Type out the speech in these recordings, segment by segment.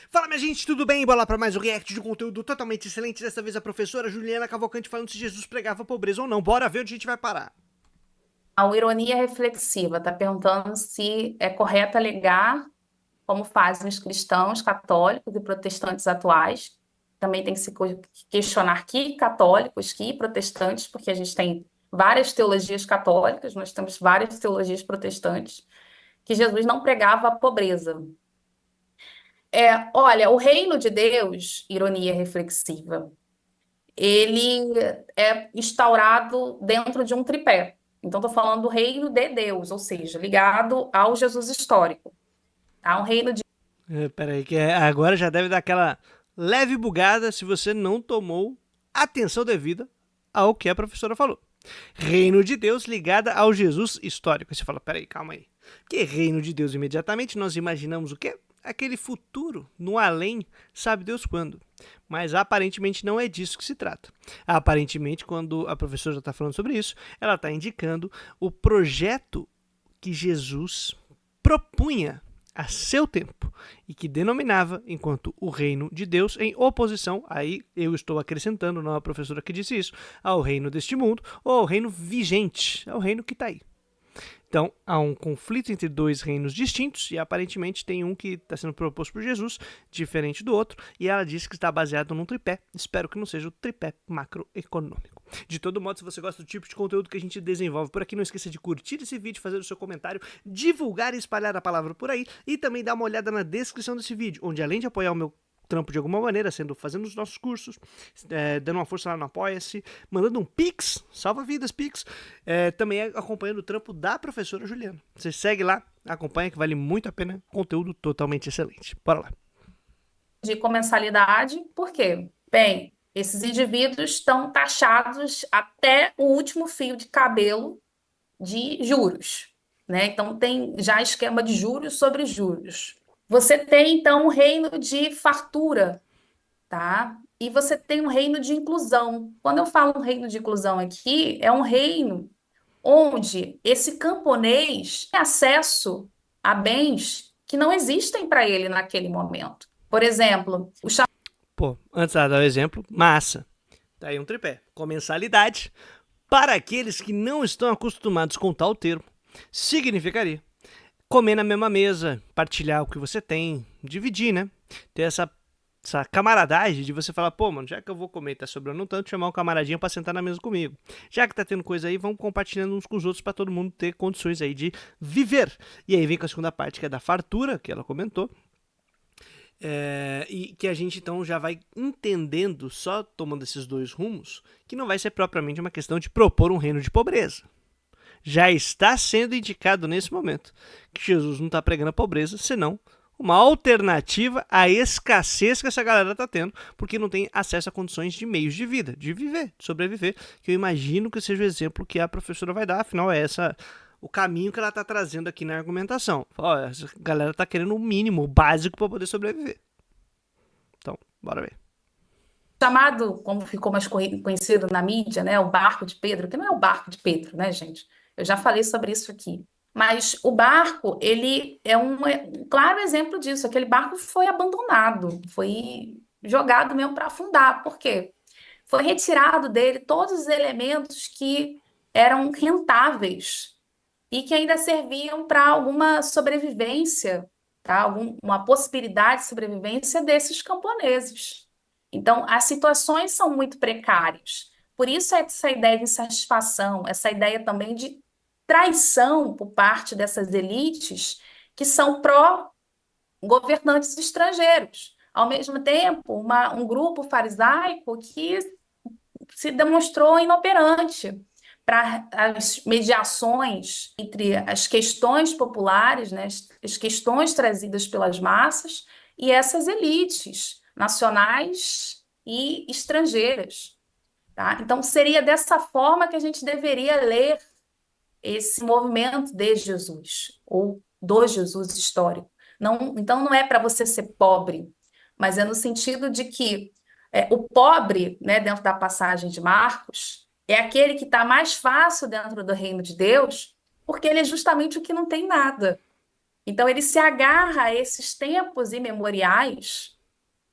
Fala, minha gente, tudo bem? Bora lá para mais um react de um conteúdo totalmente excelente. Dessa vez a professora Juliana Cavalcante falando se Jesus pregava pobreza ou não. Bora ver onde a gente vai parar. A ironia reflexiva está perguntando se é correto alegar, como fazem os cristãos católicos e protestantes atuais. Também tem que se questionar que católicos, que protestantes, porque a gente tem várias teologias católicas, nós temos várias teologias protestantes, que Jesus não pregava a pobreza. Olha, o reino de Deus, ironia reflexiva, ele é instaurado dentro de um tripé. Então, estou falando do reino de Deus, ou seja, ligado ao Jesus histórico. Tá? Um reino de. Peraí, que agora já deve dar aquela leve bugada se você não tomou atenção devida ao que a professora falou. Reino de Deus ligada ao Jesus histórico. Você fala, peraí, calma aí. Que reino de Deus imediatamente nós imaginamos o quê? Aquele futuro, no além, sabe Deus quando. Mas aparentemente não é disso que se trata. Aparentemente, quando a professora está falando sobre isso, ela está indicando o projeto que Jesus propunha a seu tempo e que denominava enquanto o reino de Deus em oposição, aí eu estou acrescentando, não a professora que disse isso, ao reino deste mundo ou ao reino vigente, ao reino que está aí. Então, há um conflito entre dois reinos distintos e aparentemente tem um que está sendo proposto por Jesus, diferente do outro, e ela diz que está baseado num tripé. Espero que não seja o tripé macroeconômico. De todo modo, se você gosta do tipo de conteúdo que a gente desenvolve por aqui, não esqueça de curtir esse vídeo, fazer o seu comentário, divulgar e espalhar a palavra por aí e também dar uma olhada na descrição desse vídeo, onde além de apoiar o meu trampo de alguma maneira, fazendo os nossos cursos, dando uma força lá no Apoia-se, mandando um Pix, salva vidas Pix, também acompanhando o trampo da professora Juliana. Você segue lá, acompanha que vale muito a pena, conteúdo totalmente excelente. Bora lá. comensalidade, por quê? Bem, esses indivíduos estão taxados até o último fio de cabelo de juros, né? Então, tem já esquema de juros sobre juros. Você tem, então, um reino de fartura, tá? E você tem um reino de inclusão. Quando eu falo um reino de inclusão aqui, é um reino onde esse camponês tem acesso a bens que não existem para ele naquele momento. Por exemplo, Pô, antes de dar o exemplo, massa. Tá aí um tripé. Com mensalidade, para aqueles que não estão acostumados com tal termo, significaria comer na mesma mesa, partilhar o que você tem, dividir, né? Ter essa camaradagem de você falar, pô, mano, já que eu vou comer e tá sobrando tanto, chamar um camaradinho pra sentar na mesa comigo. Já que tá tendo coisa aí, vamos compartilhando uns com os outros pra todo mundo ter condições aí de viver. E aí vem com a segunda parte, que é da fartura, que ela comentou, e que a gente então já vai entendendo, só tomando esses dois rumos, que não vai ser propriamente uma questão de propor um reino de pobreza. Já está sendo indicado nesse momento que Jesus não está pregando a pobreza, senão uma alternativa à escassez que essa galera está tendo, porque não tem acesso a condições de meios de vida, de viver, de sobreviver, que eu imagino que seja o exemplo que a professora vai dar, afinal é essa o caminho que ela está trazendo aqui na argumentação. Ó, essa galera está querendo o mínimo, o básico para poder sobreviver. Então, bora ver. chamado, como ficou mais conhecido na mídia, né, o barco de Pedro, que não é o barco de Pedro, né, gente? Eu já falei sobre isso aqui. Mas o barco, ele é um claro exemplo disso. Aquele barco foi abandonado, foi jogado mesmo para afundar. Por quê? Foi retirado dele todos os elementos que eram rentáveis e que ainda serviam para alguma sobrevivência, tá? Uma possibilidade de sobrevivência desses camponeses. Então, as situações são muito precárias. Por isso, essa ideia de insatisfação, essa ideia também de traição por parte dessas elites que são pró-governantes estrangeiros. Ao mesmo tempo, um grupo farisaico que se demonstrou inoperante para as mediações entre as questões populares, né, as questões trazidas pelas massas e essas elites nacionais e estrangeiras. Tá? Então, seria dessa forma que a gente deveria ler esse movimento de Jesus, ou do Jesus histórico. Não, então, não é para você ser pobre, mas é no sentido de que o pobre, né, dentro da passagem de Marcos, é aquele que está mais fácil dentro do reino de Deus, porque ele é justamente o que não tem nada. Então, ele se agarra a esses tempos imemoriais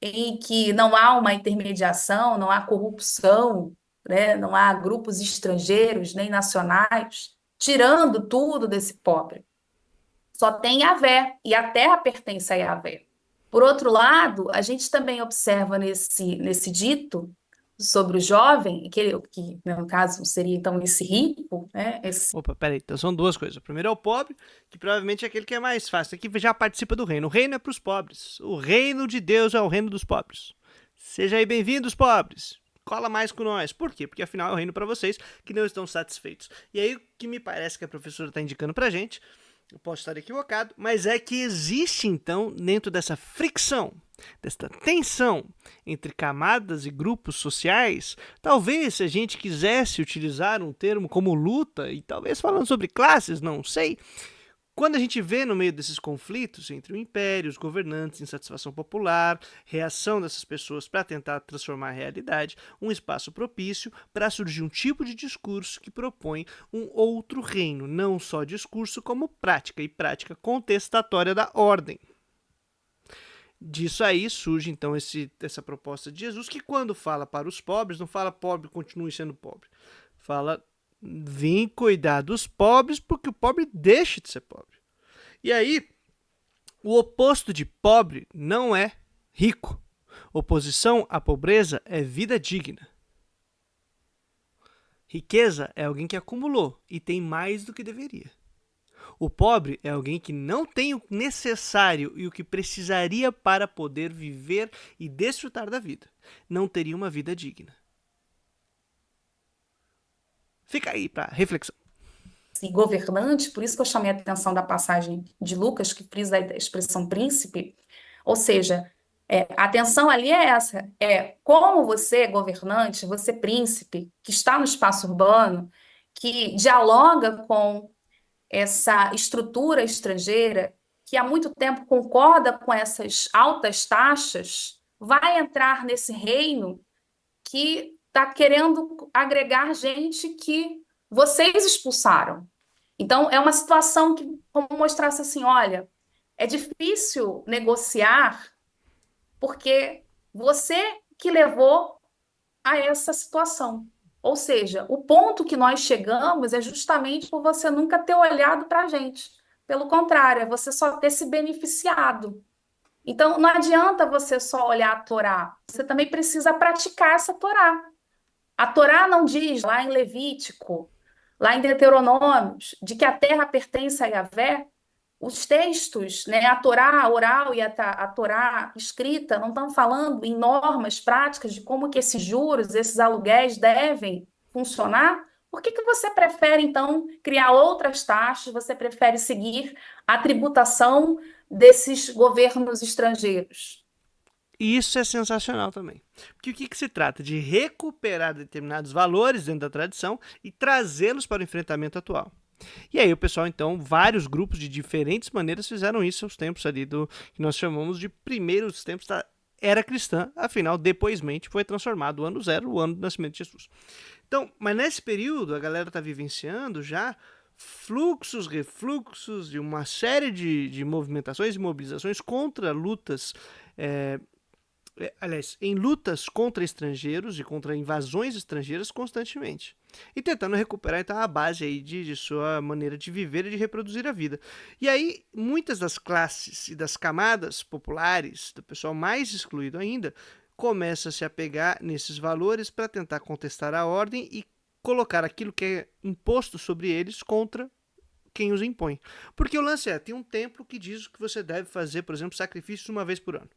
em que não há uma intermediação, não há corrupção, né? Não há grupos estrangeiros nem nacionais, tirando tudo desse pobre. Só tem Yahvé, e a terra pertence a Yahvé. Por outro lado, a gente também observa nesse dito sobre o jovem, que no caso seria então esse rico, né? Opa, peraí, então são duas coisas. O primeiro é o pobre, que provavelmente é aquele que é mais fácil, é que já participa do reino. O reino é para os pobres. O reino de Deus é o reino dos pobres. Seja aí bem-vindos, pobres. Cola mais com nós. Por quê? Porque afinal é o reino para vocês que não estão satisfeitos. E aí o que me parece que a professora está indicando pra gente, eu posso estar equivocado, mas é que existe então, dentro dessa fricção, desta tensão entre camadas e grupos sociais, talvez se a gente quisesse utilizar um termo como luta, e talvez falando sobre classes, não sei, quando a gente vê no meio desses conflitos entre o império, os governantes, insatisfação popular, reação dessas pessoas para tentar transformar a realidade, um espaço propício para surgir um tipo de discurso que propõe um outro reino, não só discurso como prática, e prática contestatória da ordem. Disso aí surge então essa proposta de Jesus, que quando fala para os pobres, não fala pobre, continue sendo pobre. Fala, vem cuidar dos pobres porque o pobre deixa de ser pobre. E aí, o oposto de pobre não é rico. Oposição à pobreza é vida digna. Riqueza é alguém que acumulou e tem mais do que deveria. O pobre é alguém que não tem o necessário e o que precisaria para poder viver e desfrutar da vida. Não teria uma vida digna. Fica aí para reflexão. Esse governante, por isso que eu chamei a atenção da passagem de Lucas, que frisa a expressão príncipe, ou seja, a atenção ali é essa, é como você, governante, você príncipe, que está no espaço urbano, que dialoga com essa estrutura estrangeira, que há muito tempo concorda com essas altas taxas, vai entrar nesse reino que está querendo agregar gente que vocês expulsaram. Então, é uma situação que, como mostrasse assim, olha, é difícil negociar porque você que levou a essa situação. Ou seja, o ponto que nós chegamos é justamente por você nunca ter olhado para a gente. Pelo contrário, é você só ter se beneficiado. Então, não adianta você só olhar a Torá, você também precisa praticar essa Torá. A Torá não diz lá em Levítico, lá em Deuteronômios, de que a terra pertence a Yahvé. Os textos, né, a Torá oral e a Torá escrita não estão falando em normas práticas de como que esses juros, esses aluguéis devem funcionar. Por que que você prefere, então, criar outras taxas? Você prefere seguir a tributação desses governos estrangeiros? E isso é sensacional também. Porque o que se trata? De recuperar determinados valores dentro da tradição e trazê-los para o enfrentamento atual. E aí o pessoal, então, vários grupos de diferentes maneiras fizeram isso aos tempos ali do que nós chamamos de primeiros tempos da era cristã, afinal, depoismente foi transformado o ano zero, o ano do nascimento de Jesus. Então, mas nesse período a galera está vivenciando já fluxos, refluxos de uma série de movimentações e mobilizações contra lutas aliás, em lutas contra estrangeiros e contra invasões estrangeiras constantemente. E tentando recuperar então a base aí de sua maneira de viver e de reproduzir a vida. E aí, muitas das classes e das camadas populares, do pessoal mais excluído ainda, começa a se apegar nesses valores para tentar contestar a ordem e colocar aquilo que é imposto sobre eles contra quem os impõe. Porque o lance tem um templo que diz que você deve fazer, por exemplo, sacrifícios uma vez por ano.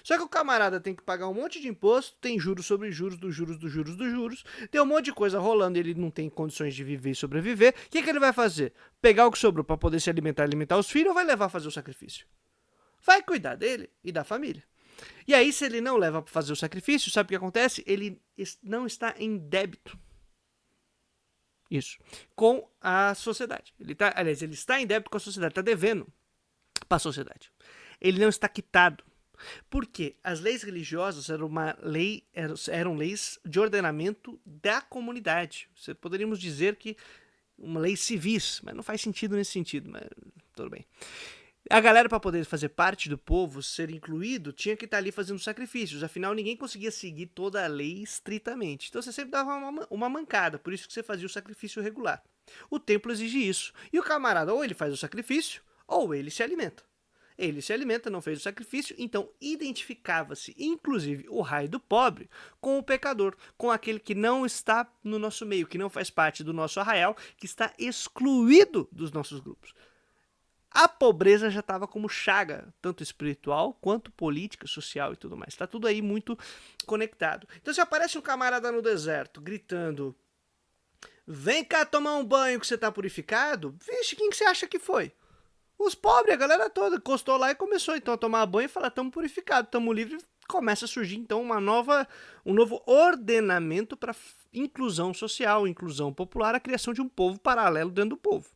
Só que o camarada tem que pagar um monte de imposto, tem juros sobre juros, dos juros, dos juros, dos juros, tem um monte de coisa rolando e ele não tem condições de viver e sobreviver. O que ele vai fazer? Pegar o que sobrou para poder se alimentar, alimentar os filhos ou vai levar a fazer o sacrifício? Vai cuidar dele e da família. E aí, se ele não leva para fazer o sacrifício, sabe o que acontece? Ele não está em débito. Isso. Com a sociedade. Ele está em débito com a sociedade, está devendo para a sociedade. Ele não está quitado. Porque as leis religiosas eram leis de ordenamento da comunidade. Poderíamos dizer que uma lei civis, mas não faz sentido nesse sentido, mas tudo bem. A galera, para poder fazer parte do povo, ser incluído, tinha que estar ali fazendo sacrifícios. Afinal, ninguém conseguia seguir toda a lei estritamente. Então você sempre dava uma mancada, por isso que você fazia o sacrifício regular. O templo exige isso. E o camarada, ou ele faz o sacrifício, ou ele se alimenta. Ele se alimenta, não fez o sacrifício, então identificava-se, inclusive, o raio do pobre com o pecador, com aquele que não está no nosso meio, que não faz parte do nosso arraial, que está excluído dos nossos grupos. A pobreza já estava como chaga, tanto espiritual quanto política, social e tudo mais. Está tudo aí muito conectado. Então se aparece um camarada no deserto gritando: vem cá tomar um banho que você está purificado, vixe, quem que você acha que foi? Os pobres, a galera toda, encostou lá e começou então a tomar banho e falar: estamos purificados, estamos livres. Começa a surgir então um novo ordenamento para inclusão social, inclusão popular, a criação de um povo paralelo dentro do povo.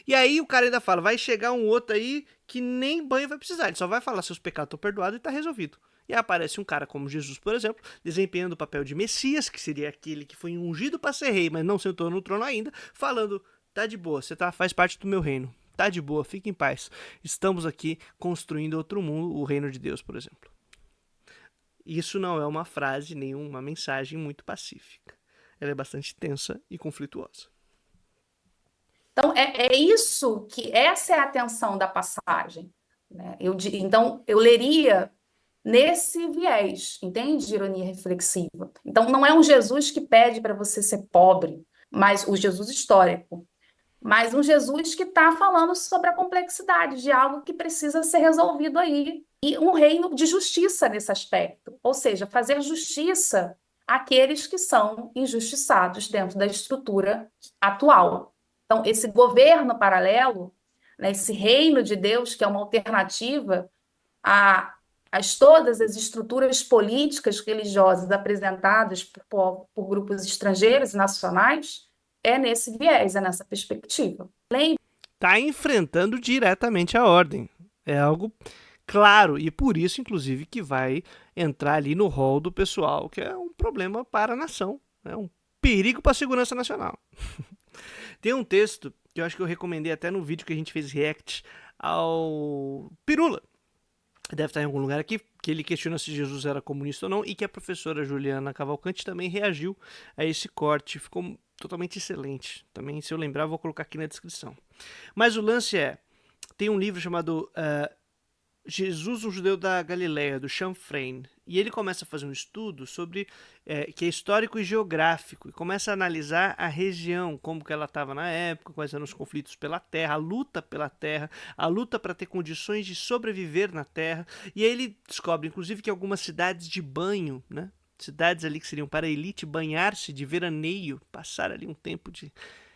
E aí o cara ainda fala: vai chegar um outro aí que nem banho vai precisar, ele só vai falar seus pecados estão perdoados e tá resolvido. E aí aparece um cara como Jesus, por exemplo, desempenhando o papel de Messias, que seria aquele que foi ungido para ser rei, mas não sentou no trono ainda, falando: tá de boa, você faz parte do meu reino, tá de boa, fique em paz. Estamos aqui construindo outro mundo, o reino de Deus, por exemplo. Isso não é uma frase, nem uma mensagem muito pacífica. Ela é bastante tensa e conflituosa. Então, é isso que, essa é a atenção da passagem, né? Então, eu leria nesse viés, entende? De ironia reflexiva. Então, não é um Jesus que pede para você ser pobre, mas o Jesus histórico, mas um Jesus que está falando sobre a complexidade de algo que precisa ser resolvido aí. E um reino de justiça nesse aspecto, ou seja, fazer justiça àqueles que são injustiçados dentro da estrutura atual. Então, esse governo paralelo, né, esse reino de Deus, que é uma alternativa a todas as estruturas políticas religiosas apresentadas por grupos estrangeiros e nacionais, é nesse viés, é nessa perspectiva. Está enfrentando diretamente a ordem. É algo claro, e por isso, inclusive, que vai entrar ali no rol do pessoal, que é um problema para a nação, é um perigo para a segurança nacional. Tem um texto que eu acho que eu recomendei até no vídeo que a gente fez react ao Pirula. Deve estar em algum lugar aqui, que ele questiona se Jesus era comunista ou não, e que a professora Juliana Cavalcante também reagiu a esse corte. Ficou totalmente excelente. Também, se eu lembrar, vou colocar aqui na descrição. Mas o lance tem um livro chamado Jesus, um judeu da Galileia, do Chanfrein, e ele começa a fazer um estudo sobre que é histórico e geográfico, e começa a analisar a região, como que ela estava na época, quais eram os conflitos pela terra, a luta pela terra, a luta para ter condições de sobreviver na terra, e aí ele descobre, inclusive, que algumas cidades de banho, né, cidades ali que seriam para a elite banhar-se de veraneio, passar ali um tempo de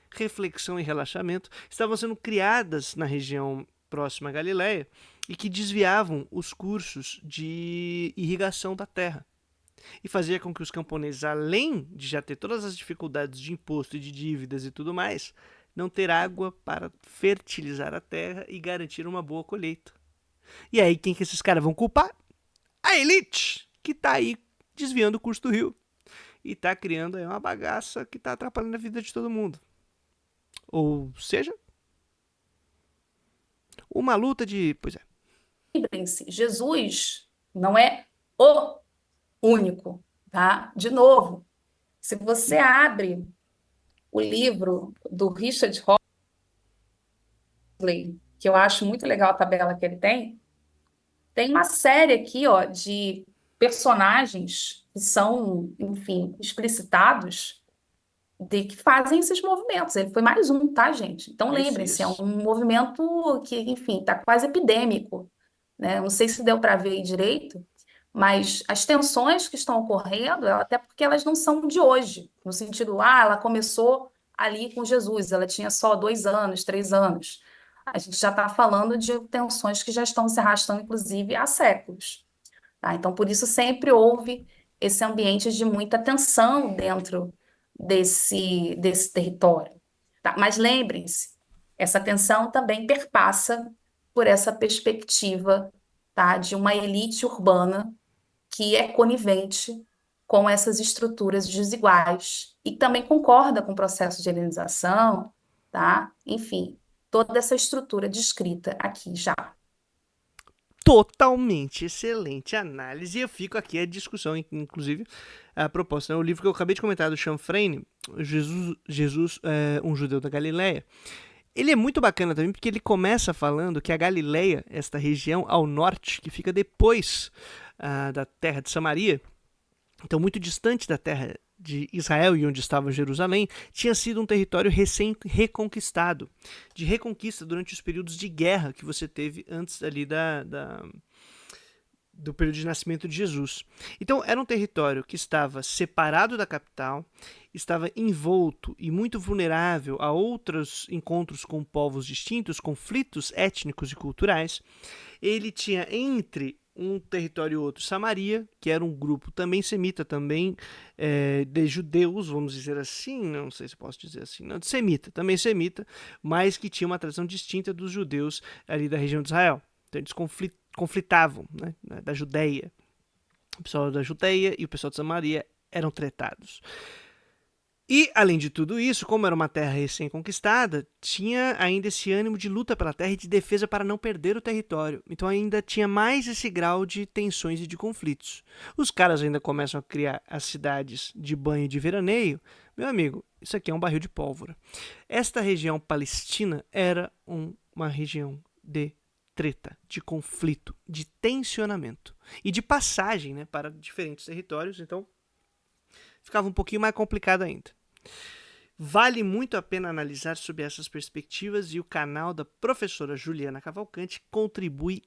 reflexão e relaxamento, estavam sendo criadas na região próxima à Galileia e que desviavam os cursos de irrigação da terra. E fazia com que os camponeses, além de já ter todas as dificuldades de imposto e de dívidas e tudo mais, não ter água para fertilizar a terra e garantir uma boa colheita. E aí quem que esses caras vão culpar? A elite, que está aí desviando o curso do rio. E está criando aí uma bagaça que está atrapalhando a vida de todo mundo. Ou seja, uma luta de... Pois é. Lembrem-se, Jesus não é o único, tá? De novo, se você abre o livro do Richard Holley, que eu acho muito legal a tabela que ele tem uma série aqui, ó, de personagens que são, enfim, explicitados de que fazem esses movimentos. Ele foi mais um, tá, gente? Então lembrem-se, é um movimento que, enfim, está quase epidêmico, né? Não sei se deu para ver aí direito, mas as tensões que estão ocorrendo, até porque elas não são de hoje, no sentido, ela começou ali com Jesus, ela tinha só 2 anos, 3 anos. A gente já está falando de tensões que já estão se arrastando, inclusive, há séculos. Tá? Então, por isso sempre houve esse ambiente de muita tensão dentro desse território. Tá? Mas lembrem-se, essa tensão também perpassa por essa perspectiva, tá, de uma elite urbana que é conivente com essas estruturas desiguais e também concorda com o processo de helenização, tá? Enfim, toda essa estrutura descrita aqui já. totalmente excelente análise. E eu fico aqui a discussão, inclusive, a proposta. Né? O livro que eu acabei de comentar do Chanfreine, Jesus um judeu da Galileia, ele é muito bacana também porque ele começa falando que a Galileia, esta região ao norte, que fica depois da terra de Samaria, então muito distante da terra de Israel e onde estava Jerusalém, tinha sido um território recém-reconquistado, de reconquista durante os períodos de guerra que você teve antes ali do período de nascimento de Jesus. Então era um território que estava separado da capital, estava envolto e muito vulnerável a outros encontros com povos distintos, conflitos étnicos e culturais. Ele tinha entre um território e outro Samaria, que era um grupo também semita, também de judeus, vamos dizer assim, não sei se posso dizer assim, não, de semita, também semita, mas que tinha uma tradição distinta dos judeus ali da região de Israel. Então eles conflitavam, né, da Judeia. O pessoal da Judeia e o pessoal de Samaria eram tretados. E, além de tudo isso, como era uma terra recém-conquistada, tinha ainda esse ânimo de luta pela terra e de defesa para não perder o território. Então ainda tinha mais esse grau de tensões e de conflitos. Os caras ainda começam a criar as cidades de banho e de veraneio. Meu amigo, isso aqui é um barril de pólvora. Esta região palestina era uma região de treta, de conflito, de tensionamento e de passagem, né, para diferentes territórios. Então ficava um pouquinho mais complicado ainda. Vale muito a pena analisar sob essas perspectivas e o canal da professora Juliana Cavalcante contribui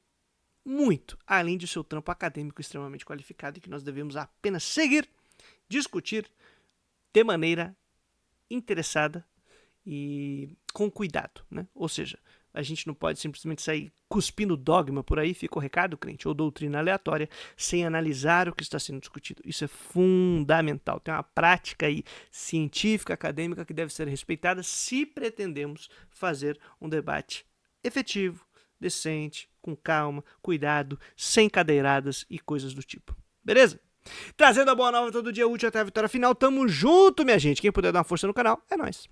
muito, além de seu trampo acadêmico extremamente qualificado e que nós devemos apenas seguir, discutir de maneira interessada e com cuidado, né? Ou seja, a gente não pode simplesmente sair cuspindo dogma por aí, fica o recado, crente, ou doutrina aleatória, sem analisar o que está sendo discutido. Isso é fundamental. Tem uma prática aí científica, acadêmica, que deve ser respeitada se pretendemos fazer um debate efetivo, decente, com calma, cuidado, sem cadeiradas e coisas do tipo. Beleza? Trazendo a boa nova todo dia útil até a vitória final. Tamo junto, minha gente. Quem puder dar uma força no canal, é nóis.